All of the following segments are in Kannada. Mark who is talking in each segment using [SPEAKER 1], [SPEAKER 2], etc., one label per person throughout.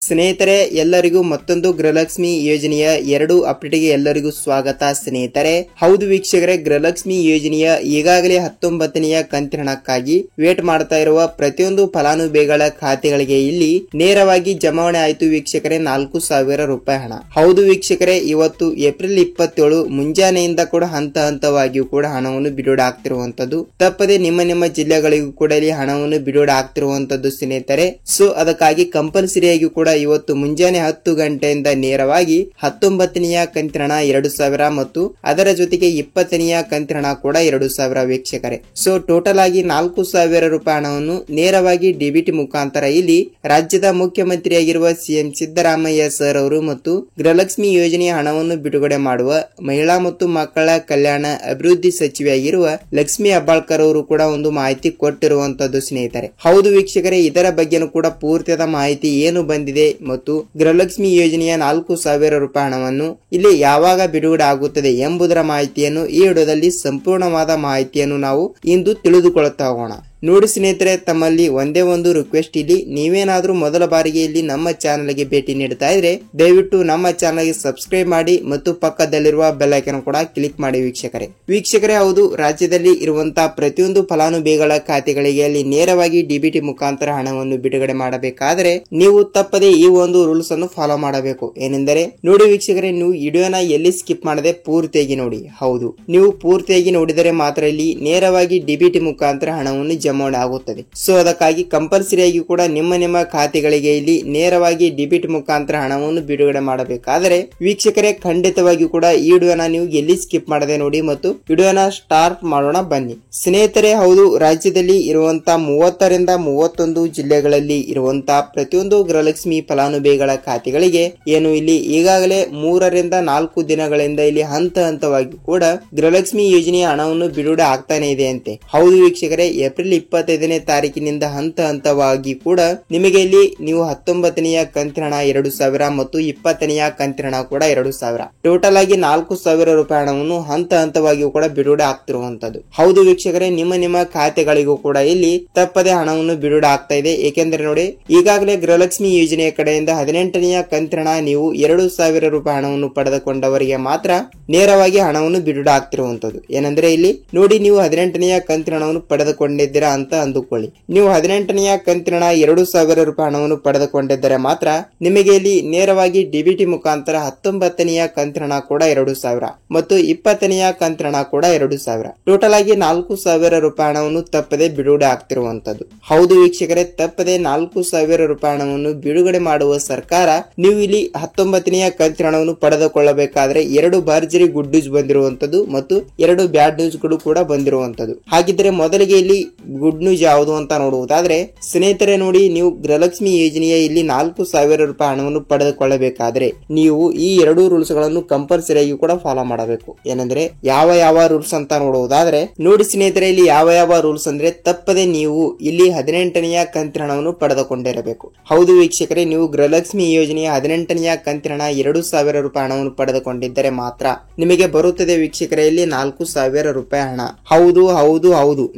[SPEAKER 1] ಸ್ನೇಹಿತರೆ, ಎಲ್ಲರಿಗೂ ಮತ್ತೊಂದು ಗೃಹಲಕ್ಷ್ಮಿ ಯೋಜನೆಯ 2 ಅಪ್ಡೇಟ್ಗೆ ಎಲ್ಲರಿಗೂ ಸ್ವಾಗತ. ಸ್ನೇಹಿತರೆ, ಹೌದು ವೀಕ್ಷಕರೇ, ಗೃಹಲಕ್ಷ್ಮಿ ಯೋಜನೆಯ ಈಗಾಗಲೇ 19ನೆಯ ಕಂತಿನ ಹಣಕ್ಕಾಗಿ ವೇಟ್ ಮಾಡ್ತಾ ಇರುವ ಪ್ರತಿಯೊಂದು ಫಲಾನುಭವಿಗಳ ಖಾತೆಗಳಿಗೆ ಇಲ್ಲಿ ನೇರವಾಗಿ ಜಮಾವಣೆ ಆಯಿತು ವೀಕ್ಷಕರೇ. 4,000 ರೂಪಾಯಿ ಹಣ. ಹೌದು ವೀಕ್ಷಕರೇ, ಇವತ್ತು ಏಪ್ರಿಲ್ 27 ಮುಂಜಾನೆಯಿಂದ ಕೂಡ ಹಂತ ಹಂತವಾಗಿಯೂ ಕೂಡ ಹಣವನ್ನು ಬಿಡುಗಡೆ ಆಗ್ತಿರುವಂತದ್ದು. ತಪ್ಪದೆ ನಿಮ್ಮ ಜಿಲ್ಲೆಗಳಿಗೂ ಕೂಡ ಇಲ್ಲಿ ಹಣವನ್ನು ಬಿಡುಗಡೆ ಆಗ್ತಿರುವಂತದ್ದು ಸ್ನೇಹಿತರೆ. ಸೊ ಅದಕ್ಕಾಗಿ ಕಂಪಲ್ಸರಿಯಾಗಿ ಕೂಡ ಇವತ್ತು ಮುಂಜಾನೆ 10 ಗಂಟೆಯಿಂದ ನೇರವಾಗಿ 19ನೆಯ ಕಂತಿನ ಹಣ 2,000 ಮತ್ತು ಅದರ ಜೊತೆಗೆ 20ನೆಯ ಕಂತಿನ ಹಣ ಕೂಡ 2,000 ವೀಕ್ಷಕರೇ. ಸೊ ಟೋಟಲ್ ಆಗಿ 4,000 ರೂಪಾಯಿ ಹಣವನ್ನು ನೇರವಾಗಿ ಡಿಬಿಟಿ ಮುಖಾಂತರ ಇಲ್ಲಿ ರಾಜ್ಯದ ಮುಖ್ಯಮಂತ್ರಿಯಾಗಿರುವ ಸಿಎಂ ಸಿದ್ದರಾಮಯ್ಯ ಸರ್ ಅವರು ಮತ್ತು ಗೃಹಲಕ್ಷ್ಮಿ ಯೋಜನೆಯ ಹಣವನ್ನು ಬಿಡುಗಡೆ ಮಾಡುವ ಮಹಿಳಾ ಮತ್ತು ಮಕ್ಕಳ ಕಲ್ಯಾಣ ಅಭಿವೃದ್ಧಿ ಸಚಿವೆಯಾಗಿರುವ ಲಕ್ಷ್ಮಿ ಹೆಬ್ಬಾಳ್ಕರ್ ಅವರು ಕೂಡ ಒಂದು ಮಾಹಿತಿ ಕೊಟ್ಟಿರುವಂತದ್ದು ಸ್ನೇಹಿತರೆ. ಹೌದು ವೀಕ್ಷಕರೇ, ಇದರ ಬಗ್ಗೆನೂ ಕೂಡ ಪೂರ್ತಿಯಾದ ಮಾಹಿತಿ ಏನು ಬಂದಿದೆ ಮತ್ತು ಗೃಹಲಕ್ಷ್ಮಿ ಯೋಜನೆಯ 4,000 ರೂಪಾಯಿ ಹಣವನ್ನು ಇಲ್ಲಿ ಯಾವಾಗ ಬಿಡುಗಡೆ ಆಗುತ್ತದೆ ಎಂಬುದರ ಮಾಹಿತಿಯನ್ನು ಈ ವಿಡಿಯೋದಲ್ಲಿ ಸಂಪೂರ್ಣವಾದ ಮಾಹಿತಿಯನ್ನು ನಾವು ಇಂದು ತಿಳಿದುಕೊಳ್ಳುತ್ತಾ ಹೋಗೋಣ. ನೋಡಿ ಸ್ನೇಹಿತರೆ, ತಮ್ಮಲ್ಲಿ ಒಂದೇ ಒಂದು ರಿಕ್ವೆಸ್ಟ್, ಇಲ್ಲಿ ನೀವೇನಾದ್ರೂ ಮೊದಲ ಬಾರಿಗೆ ಇಲ್ಲಿ ನಮ್ಮ ಚಾನಲ್ಗೆ ಭೇಟಿ ನೀಡ್ತಾ ಇದ್ರೆ ದಯವಿಟ್ಟು ನಮ್ಮ ಚಾನಲ್ಗೆ ಸಬ್ಸ್ಕ್ರೈಬ್ ಮಾಡಿ ಮತ್ತು ಪಕ್ಕದಲ್ಲಿರುವ ಬೆಲ್ ಐಕಾನ್ ಕೂಡ ಕ್ಲಿಕ್ ಮಾಡಿ ವೀಕ್ಷಕರೇ. ಹೌದು, ರಾಜ್ಯದಲ್ಲಿ ಇರುವಂತಹ ಪ್ರತಿಯೊಂದು ಫಲಾನುಭವಿಗಳ ಖಾತೆಗಳಿಗೆ ಅಲ್ಲಿ ನೇರವಾಗಿ ಡಿಬಿಟಿ ಮುಖಾಂತರ ಹಣವನ್ನು ಬಿಡುಗಡೆ ಮಾಡಬೇಕಾದರೆ ನೀವು ತಪ್ಪದೆ ಈ ಒಂದು ರೂಲ್ಸ್ ಅನ್ನು ಫಾಲೋ ಮಾಡಬೇಕು. ಏನೆಂದರೆ ನೋಡಿ ವೀಕ್ಷಕರೇ, ನೀವು ವಿಡಿಯೋನ ಎಲ್ಲಿ ಸ್ಕಿಪ್ ಮಾಡದೆ ಪೂರ್ತಿಯಾಗಿ ನೋಡಿ. ಹೌದು, ನೀವು ಪೂರ್ತಿಯಾಗಿ ನೋಡಿದರೆ ಮಾತ್ರ ಇಲ್ಲಿ ನೇರವಾಗಿ ಡಿಬಿಟಿ ಮುಖಾಂತರ ಹಣವನ್ನು ಜಮಾವಣೆ ಆಗುತ್ತದೆ. ಸೊ ಅದಕ್ಕಾಗಿ ಕಂಪಲ್ಸರಿಯಾಗಿ ಕೂಡ ನಿಮ್ಮ ಖಾತೆಗಳಿಗೆ ಇಲ್ಲಿ ನೇರವಾಗಿ ಡಿಬಿಟ್ ಮುಖಾಂತರ ಹಣವನ್ನು ಬಿಡುಗಡೆ ಮಾಡಬೇಕಾದರೆ ವೀಕ್ಷಕರೇ ಖಂಡಿತವಾಗಿಯೂ ಕೂಡ ಈ ವಿಡಿಯೋನ ನೀವು ಎಲ್ಲಿ ಸ್ಕಿಪ್ ಮಾಡದೆ ನೋಡಿ ಮತ್ತು ವಿಡಿಯೋನ ಸ್ಟಾರ್ಟ್ ಮಾಡೋಣ ಬನ್ನಿ ಸ್ನೇಹಿತರೆ. ಹೌದು, ರಾಜ್ಯದಲ್ಲಿ ಇರುವಂತಹ 30ರಿಂದ 31 ಜಿಲ್ಲೆಗಳಲ್ಲಿ ಇರುವಂತಹ ಪ್ರತಿಯೊಂದು ಗೃಹಲಕ್ಷ್ಮಿ ಫಲಾನುಭವಿಗಳ ಖಾತೆಗಳಿಗೆ ಏನು ಇಲ್ಲಿ ಈಗಾಗಲೇ 3ರಿಂದ 4 ದಿನಗಳಿಂದ ಇಲ್ಲಿ ಹಂತ ಹಂತವಾಗಿ ಕೂಡ ಗೃಹಲಕ್ಷ್ಮಿ ಯೋಜನೆಯ ಹಣವನ್ನು ಬಿಡುಗಡೆ ಆಗ್ತಾನೆ ಇದೆ ಅಂತೆ. ಹೌದು ವೀಕ್ಷಕರೇ, ಏಪ್ರಿಲ್ 25ನೇ ತಾರೀಕಿನಿಂದ ಹಂತ ಹಂತವಾಗಿ ಕೂಡ ನಿಮಗೆ ಇಲ್ಲಿ ನೀವು 19ನೆಯ ಕಂತಿನ ಹಣ 2,000 ಮತ್ತು 20ನೆಯ ಕಂತಿನ ಹಣ ಕೂಡ 2,000 ಟೋಟಲ್ ಆಗಿ 4,000 ರೂಪಾಯಿ ಹಣವನ್ನು ಹಂತ ಹಂತವಾಗಿಯೂ ಕೂಡ ಬಿಡುಗಡೆ ಆಗ್ತಿರುವಂತದ್ದು. ಹೌದು ವೀಕ್ಷಕರೇ, ನಿಮ್ಮ ಖಾತೆಗಳಿಗೂ ಕೂಡ ಇಲ್ಲಿ ತಪ್ಪದೆ ಹಣವನ್ನು ಬಿಡುಗಡೆ ಆಗ್ತಾ ಇದೆ. ಏಕೆಂದ್ರೆ ನೋಡಿ, ಈಗಾಗಲೇ ಗೃಹಲಕ್ಷ್ಮಿ ಯೋಜನೆಯ ಕಡೆಯಿಂದ 18ನೆಯ ಕಂತಿನ ಹಣ ನೀವು 2,000 ರೂಪಾಯಿ ಹಣವನ್ನು ಪಡೆದುಕೊಂಡವರಿಗೆ ಮಾತ್ರ ನೇರವಾಗಿ ಹಣವನ್ನು ಬಿಡುಗಡೆ ಆಗ್ತಿರುವಂತದ್ದು. ಏನಂದ್ರೆ ಇಲ್ಲಿ ನೋಡಿ, ನೀವು 18ನೆಯ ಕಂತಿನ ಹಣವನ್ನು ಪಡೆದುಕೊಂಡಿದ್ದೀರಾ ಅಂತ ಅಂದುಕೊಳ್ಳಿ. ನೀವು 18ನೆಯ ಕಂತಿನ ಹಣ 2,000 ರೂಪಾಯಿ ಹಣವನ್ನು ಪಡೆದುಕೊಂಡಿದ್ದರೆ ಮಾತ್ರ ನಿಮಗೆ ಇಲ್ಲಿ ನೇರವಾಗಿ ಡಿಬಿಟಿ ಮುಖಾಂತರ 19ನೆಯ ಕಂತಿನ ಹಣ ಕೂಡ 2,000 ಮತ್ತು 20ನೆಯ ಕಂತಿನ ಹಣ ಕೂಡ 2,000 ಟೋಟಲ್ ಆಗಿ 4,000 ರೂಪಾಯಿ ಹಣವನ್ನು ತಪ್ಪದೆ ಬಿಡುಗಡೆ ಆಗ್ತಿರುವಂತದ್ದು. ಹೌದು ವೀಕ್ಷಕರೇ, ತಪ್ಪದೆ 4,000 ರೂಪಾಯಿ ಹಣವನ್ನು ಬಿಡುಗಡೆ ಮಾಡುವ ಸರ್ಕಾರ ನೀವು ಇಲ್ಲಿ 19ನೆಯ ಕಂತಿನ ಹಣವನ್ನು ಪಡೆದುಕೊಳ್ಳಬೇಕಾದ್ರೆ 2 ಭರ್ಜರಿ ಗುಡ್ ನ್ಯೂಸ್ ಬಂದಿರುವಂತದ್ದು ಮತ್ತು 2 ಬ್ಯಾಡ್ ನ್ಯೂಸ್ ಗಳು ಕೂಡ ಬಂದಿರುವಂತದ್ದು. ಹಾಗಿದ್ರೆ ಮೊದಲಿಗೆ ಇಲ್ಲಿ ಗುಡ್ ನ್ಯೂಸ್ ಯಾವುದು ಅಂತ ನೋಡುವುದಾದ್ರೆ ಸ್ನೇಹಿತರೆ ನೋಡಿ, ನೀವು ಗೃಹಲಕ್ಷ್ಮಿ ಯೋಜನೆಯ ಇಲ್ಲಿ 4,000 ರೂಪಾಯಿ ಹಣವನ್ನು ಪಡೆದುಕೊಳ್ಳಬೇಕಾದ್ರೆ ನೀವು ಈ 2 ರೂಲ್ಸ್ ಗಳನ್ನು ಕಂಪಲ್ಸರಿ ಆಗಿ ಕೂಡ ಫಾಲೋ ಮಾಡಬೇಕು. ಏನಂದ್ರೆ ಯಾವ ರೂಲ್ಸ್ ಅಂತ ನೋಡುವುದಾದ್ರೆ ನೋಡಿ ಸ್ನೇಹಿತರೆ, ಇಲ್ಲಿ ಯಾವ ರೂಲ್ಸ್ ಅಂದ್ರೆ ತಪ್ಪದೆ ನೀವು ಇಲ್ಲಿ 18ನೆಯ ಕಂತಿನ ಹಣವನ್ನು ಪಡೆದುಕೊಂಡಿರಬೇಕು. ಹೌದು ವೀಕ್ಷಕರೇ, ನೀವು ಗೃಹಲಕ್ಷ್ಮಿ ಯೋಜನೆಯ 18ನೆಯ ಕಂತಿನ ಹಣ 2,000 ರೂಪಾಯಿ ಹಣವನ್ನು ಪಡೆದುಕೊಂಡಿದ್ದರೆ ಮಾತ್ರ ನಿಮಗೆ ಬರುತ್ತದೆ ವೀಕ್ಷಕರೇ ಇಲ್ಲಿ 4,000 ರೂಪಾಯಿ ಹಣ. ಹೌದು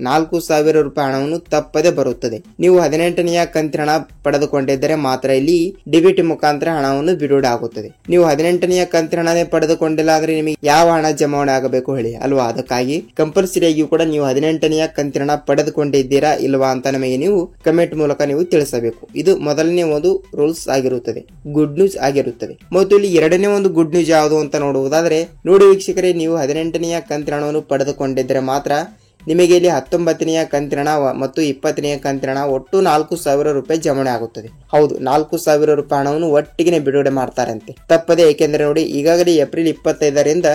[SPEAKER 1] 4,000 ರೂಪಾಯಿ ಹಣವನ್ನು ತಪ್ಪದೆ ಬರುತ್ತದೆ. ನೀವು 18ನೆಯ ಕಂತಿನ ಹಣ ಪಡೆದುಕೊಂಡಿದ್ದರೆ ಮಾತ್ರ ಇಲ್ಲಿ ಡಿಬಿಟಿ ಮುಖಾಂತರ ಹಣವನ್ನು ಬಿಡುಗಡೆ ಆಗುತ್ತದೆ. ನೀವು 18ನೆಯ ಕಂತಿನ ಹಣನೇ ಪಡೆದುಕೊಂಡಿಲ್ಲ ಅಂದ್ರೆ ನಿಮಗೆ ಯಾವ ಹಣ ಜಮಾವಣೆ ಆಗಬೇಕು ಹೇಳಿ ಅಲ್ವಾ? ಅದಕ್ಕಾಗಿ ಕಂಪಲ್ಸರಿಯಾಗಿ ಕೂಡ ನೀವು 18ನೆಯ ಕಂತಿನ ಹಣ ಪಡೆದುಕೊಂಡಿದ್ದೀರಾ ಇಲ್ವಾ ಅಂತ ನಮಗೆ ನೀವು ಕಮೆಂಟ್ ಮೂಲಕ ನೀವು ತಿಳಿಸಬೇಕು. ಇದು ಮೊದಲನೇ ಒಂದು ರೂಲ್ಸ್ ಆಗಿರುತ್ತದೆ, ಗುಡ್ ನ್ಯೂಸ್ ಆಗಿರುತ್ತದೆ. ಮತ್ತು ಇಲ್ಲಿ ಎರಡನೇ ಒಂದು ಗುಡ್ ನ್ಯೂಸ್ ಯಾವುದು ಅಂತ ನೋಡುವುದಾದ್ರೆ ನೋಡಿ ವೀಕ್ಷಕರೇ, ನೀವು 18ನೆಯ ಕಂತಿನ ಹಣವನ್ನು ಪಡೆದುಕೊಂಡಿದ್ದರೆ ಮಾತ್ರ ನಿಮಗೆ ಇಲ್ಲಿ 19ನೆಯ ಕಂತಿನ ಹಣ ಮತ್ತು 20ನೆಯ ಕಂತಿನ ಹಣ ಒಟ್ಟು 4,000 ರೂಪಾಯಿ ಜಮಾವಣೆ ಆಗುತ್ತದೆ. ಹೌದು, 4,000 ರೂಪಾಯಿ ಹಣವನ್ನು ಒಟ್ಟಿಗೆ ಬಿಡುಗಡೆ ಮಾಡ್ತಾರಂತೆ ತಪ್ಪದೆ. ಏಕೆಂದ್ರೆ ನೋಡಿ, ಈಗಾಗಲೇ ಏಪ್ರಿಲ್ 25ರಿಂದ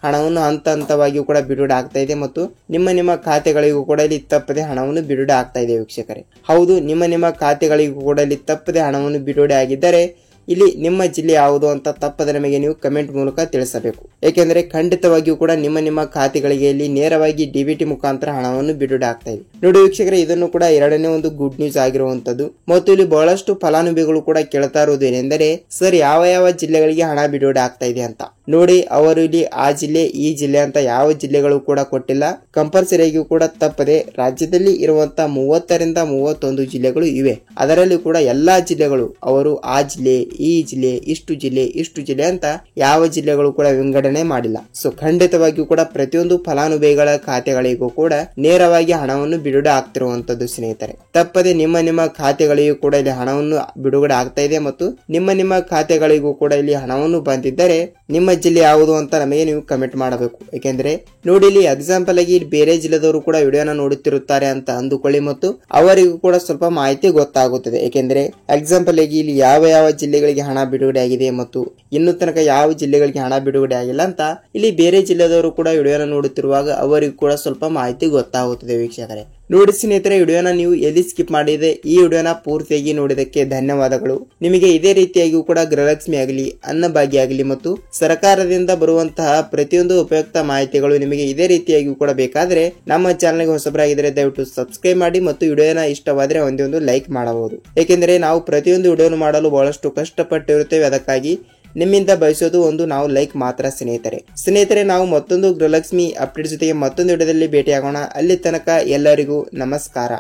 [SPEAKER 1] ಹಣವನ್ನು ಹಂತ ಹಂತವಾಗಿಯೂ ಕೂಡ ಬಿಡುಗಡೆ ಆಗ್ತಾ ಇದೆ ಮತ್ತು ನಿಮ್ಮ ಖಾತೆಗಳಿಗೂ ಕೂಡ ಇಲ್ಲಿ ತಪ್ಪದೆ ಹಣವನ್ನು ಬಿಡುಗಡೆ ಆಗ್ತಾ ಇದೆ ವೀಕ್ಷಕರೇ. ಹೌದು, ನಿಮ್ಮ ಖಾತೆಗಳಿಗೂ ಕೂಡ ಇಲ್ಲಿ ತಪ್ಪದೆ ಹಣವನ್ನು ಬಿಡುಗಡೆ ಆಗಿದ್ದರೆ ಇಲ್ಲಿ ನಿಮ್ಮ ಜಿಲ್ಲೆ ಯಾವುದು ಅಂತ ತಪ್ಪದೆ ನಮಗೆ ನೀವು ಕಮೆಂಟ್ ಮೂಲಕ ತಿಳಿಸಬೇಕು. ಏಕೆಂದ್ರೆ ಖಂಡಿತವಾಗಿಯೂ ಕೂಡ ನಿಮ್ಮ ಖಾತೆಗಳಿಗೆ ಇಲ್ಲಿ ನೇರವಾಗಿ ಡಿಬಿಟಿ ಮುಖಾಂತರ ಹಣವನ್ನು ಬಿಡುಗಡೆ ಆಗ್ತಾ ಇದೆ. ನೋಡಿ ವೀಕ್ಷಕರೇ, ಇದನ್ನು ಕೂಡ ಎರಡನೇ ಒಂದು ಗುಡ್ ನ್ಯೂಸ್ ಆಗಿರುವಂತದ್ದು. ಮತ್ತು ಇಲ್ಲಿ ಬಹಳಷ್ಟು ಫಲಾನುಭವಿಗಳು ಕೂಡ ಕೇಳ್ತಾ ಇರುವುದು ಏನೆಂದರೆ, ಸರ್ ಯಾವ ಜಿಲ್ಲೆಗಳಿಗೆ ಹಣ ಬಿಡುಗಡೆ ಆಗ್ತಾ ಇದೆ ಅಂತ. ನೋಡಿ ಅವರು ಇಲ್ಲಿ ಆ ಜಿಲ್ಲೆ ಈ ಜಿಲ್ಲೆ ಅಂತ ಯಾವ ಜಿಲ್ಲೆಗಳು ಕೂಡ ಕೊಟ್ಟಿಲ್ಲ. ಕಂಪಲ್ಸರಿಯಾಗಿ ಕೂಡ ತಪ್ಪದೆ ರಾಜ್ಯದಲ್ಲಿ ಇರುವಂತಹ 30ರಿಂದ 31 ಜಿಲ್ಲೆಗಳು ಇವೆ. ಅದರಲ್ಲಿ ಕೂಡ ಎಲ್ಲಾ ಜಿಲ್ಲೆಗಳು ಅವರು ಆ ಜಿಲ್ಲೆ ಈ ಜಿಲ್ಲೆ ಇಷ್ಟು ಜಿಲ್ಲೆ ಅಂತ ಯಾವ ಜಿಲ್ಲೆಗಳು ಕೂಡ ವಿಂಗಡಣೆ ಮಾಡಿಲ್ಲ. ಸೊ ಖಂಡಿತವಾಗಿಯೂ ಕೂಡ ಪ್ರತಿಯೊಂದು ಫಲಾನುಭವಿಗಳ ಖಾತೆಗಳಿಗೂ ಕೂಡ ನೇರವಾಗಿ ಹಣವನ್ನು ಬಿಡುಗಡೆ ಆಗ್ತಿರುವಂತದ್ದು ಸ್ನೇಹಿತರೆ. ತಪ್ಪದೆ ನಿಮ್ಮ ಖಾತೆಗಳಿಗೂ ಕೂಡ ಇಲ್ಲಿ ಹಣವನ್ನು ಬಿಡುಗಡೆ ಆಗ್ತಾ ಇದೆ ಮತ್ತು ನಿಮ್ಮ ಖಾತೆಗಳಿಗೂ ಕೂಡ ಇಲ್ಲಿ ಹಣವನ್ನು ಬಂದಿದ್ದರೆ ನಿಮ್ಮ ಜಿಲ್ಲೆ ಯಾವುದು ಅಂತ ನಮಗೆ ನೀವು ಕಮೆಂಟ್ ಮಾಡಬೇಕು. ಯಾಕೆಂದ್ರೆ ನೋಡಿ ಇಲ್ಲಿ ಎಕ್ಸಾಂಪಲ್ ಆಗಿ ಇಲ್ಲಿ ಬೇರೆ ಜಿಲ್ಲೆದವರು ಕೂಡ ವಿಡಿಯೋನ ನೋಡುತ್ತಿರುತ್ತಾರೆ ಅಂತ ಅಂದುಕೊಳ್ಳಿ ಮತ್ತು ಅವರಿಗೂ ಕೂಡ ಸ್ವಲ್ಪ ಮಾಹಿತಿ ಗೊತ್ತಾಗುತ್ತದೆ. ಯಾಕೆಂದ್ರೆ ಎಕ್ಸಾಂಪಲ್ ಆಗಿ ಇಲ್ಲಿ ಯಾವ ಜಿಲ್ಲೆಗಳಿಗೆ ಹಣ ಬಿಡುಗಡೆ ಆಗಿದೆ ಮತ್ತು ಇನ್ನು ತನಕ ಯಾವ ಜಿಲ್ಲೆಗಳಿಗೆ ಹಣ ಬಿಡುಗಡೆ ಆಗಿಲ್ಲ ಅಂತ ಇಲ್ಲಿ ಬೇರೆ ಜಿಲ್ಲೆದವರು ಕೂಡ ವಿಡಿಯೋನ ನೋಡುತ್ತಿರುವಾಗ ಅವರಿಗೂ ಕೂಡ ಸ್ವಲ್ಪ ಮಾಹಿತಿ ಗೊತ್ತಾಗುತ್ತದೆ ವೀಕ್ಷಕರೇ. ನೋಡಿ ಸ್ನೇಹಿತರೆ, ವಿಡಿಯೋನ ನೀವು ಎಲ್ಲಿ ಸ್ಕಿಪ್ ಮಾಡಿದೆ ಈ ವಿಡಿಯೋನ ಪೂರ್ತಿಯಾಗಿ ನೋಡಿದಕ್ಕೆ ಧನ್ಯವಾದಗಳು. ನಿಮಗೆ ಇದೇ ರೀತಿಯಾಗಿಯೂ ಕೂಡ ಗೃಹಲಕ್ಷ್ಮಿ ಆಗಲಿ ಅನ್ನಭಾಗ್ಯ ಆಗಲಿ ಮತ್ತು ಸರ್ಕಾರದಿಂದ ಬರುವಂತಹ ಪ್ರತಿಯೊಂದು ಉಪಯುಕ್ತ ಮಾಹಿತಿಗಳು ನಿಮಗೆ ಇದೇ ರೀತಿಯಾಗಿಯೂ ಕೂಡ ಬೇಕಾದ್ರೆ ನಮ್ಮ ಚಾನಲ್ಗೆ ಹೊಸಬರಾಗಿದ್ದರೆ ದಯವಿಟ್ಟು ಸಬ್ಸ್ಕ್ರೈಬ್ ಮಾಡಿ ಮತ್ತು ವಿಡಿಯೋನ ಇಷ್ಟವಾದರೆ ಒಂದೊಂದು ಲೈಕ್ ಮಾಡಬಹುದು. ಏಕೆಂದರೆ ನಾವು ಪ್ರತಿಯೊಂದು ವಿಡಿಯೋನು ಮಾಡಲು ಬಹಳಷ್ಟು ಕಷ್ಟಪಟ್ಟಿರುತ್ತೇವೆ. ಅದಕ್ಕಾಗಿ ನಿಮ್ಮಿಂದ ಬಯಸೋದು ಒಂದು ನಾವು ಲೈಕ್ ಮಾತ್ರ ಸ್ನೇಹಿತರೆ. ನಾವು ಮತ್ತೊಂದು ಗೃಹಲಕ್ಷ್ಮಿ ಅಪ್ಡೇಟ್ ಜೊತೆಗೆ ಮತ್ತೊಂದು ವಿಡಿಯೋದಲ್ಲಿ ಭೇಟಿಯಾಗೋಣ. ಅಲ್ಲಿ ತನಕ ಎಲ್ಲರಿಗೂ ನಮಸ್ಕಾರ.